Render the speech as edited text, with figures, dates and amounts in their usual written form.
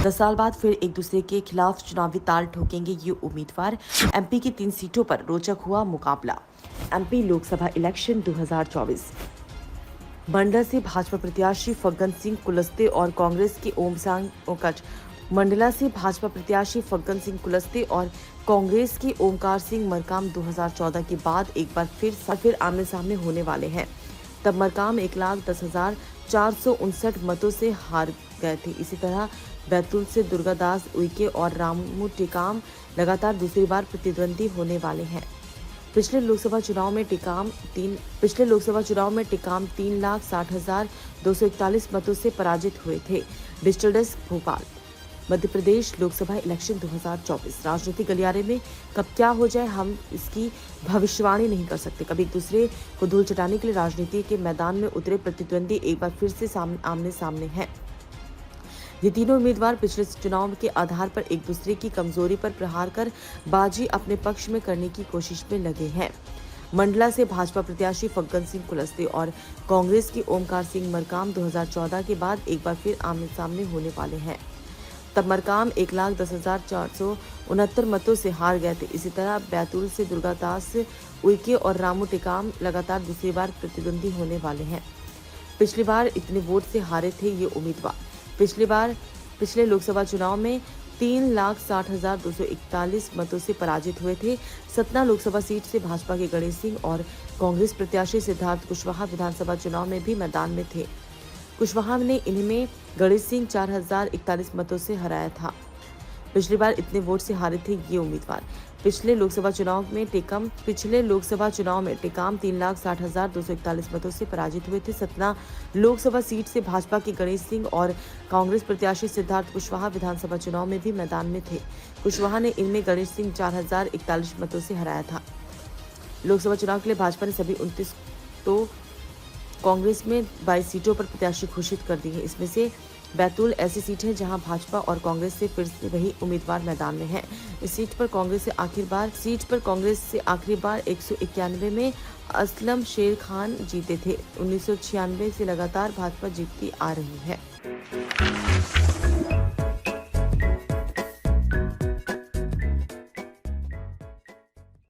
10 साल बाद फिर एक दूसरे के खिलाफ चुनावी ताल ठोकेंगे ये उम्मीदवार। एमपी की 3 सीटों पर रोचक हुआ मुकाबला। MP Lok Sabha election 2024। मंडला से भाजपा प्रत्याशी फग्गन सिंह कुलस्ते और कांग्रेस के मंडला से भाजपा प्रत्याशी फग्गन सिंह कुलस्ते और कांग्रेस के ओमकार सिंह मरकाम 2014 के बाद एक बार फिर आमने सामने होने वाले हैं। तब मरकाम 1,10,459 मतों से हार गए थे। इसी तरह बैतूल से दुर्गादास उइके और रामू टेकाम लगातार दूसरी बार प्रतिद्वंदी होने वाले हैं। पिछले लोकसभा चुनाव में टेकाम 3,60,241 मतों से पराजित हुए थे। Digital desk Bhopal. Madhya Pradesh Lok Sabha election 2024। राजनीतिक गलियारे में कब क्या हो जाए हम इसकी भविष्यवाणी नहीं कर सकते। कभी एक दूसरे को धूल चटाने के लिए राजनीति के मैदान में उतरे प्रतिद्वंदी एक बार फिर से आमने सामने हैं। ये तीनों उम्मीदवार पिछले चुनाव के आधार पर एक दूसरे की कमजोरी पर प्रहार कर बाजी अपने पक्ष में करने की कोशिश में लगे हैं। मंडला से भाजपा प्रत्याशी फग्गन सिंह कुलस्ते और कांग्रेस के ओमकार सिंह मरकाम 2014 के बाद एक बार फिर आमने सामने होने वाले हैं। तब मरकाम 1,10,469 मतों से हार गए थे। इसी तरह बैतूल से दुर्गादास उइके और रामू टेकाम लगातार दूसरी बार प्रतिद्वंदी होने वाले हैं। पिछली बार इतने वोट से हारे थे ये उम्मीदवार। पिछले लोकसभा चुनाव में 3,60,241 मतों से पराजित हुए थे। सतना लोकसभा सीट से भाजपा के गणेश सिंह और कांग्रेस प्रत्याशी सिद्धार्थ कुशवाहा विधानसभा चुनाव में भी मैदान में थे। कुशवाहा ने इनमें गणेश सिंह 4,041 मतों से हराया था। पिछली बार इतने वोट से हारे थे ये उम्मीदवार। पिछले लोकसभा चुनाव में टेकाम 3,60,241 मतों से पराजित हुए थे। सतना लोकसभा सीट से भाजपा के गणेश सिंह और कांग्रेस प्रत्याशी सिद्धार्थ कुशवाहा विधानसभा चुनाव में भी मैदान में थे। कुशवाहा ने इनमें गणेश सिंह 4,041 मतों से हराया था। लोकसभा चुनाव के लिए भाजपा ने सभी 29 तो कांग्रेस में 22 सीटों पर प्रत्याशी घोषित कर दी है। इसमें से बैतूल ऐसी सीट है जहां भाजपा और कांग्रेस से फिर से वही उम्मीदवार मैदान में हैं। इस सीट पर कांग्रेस से आखिरी बार 191 में असलम शेर खान जीते थे। 1996 से लगातार भाजपा जीतती आ रही है।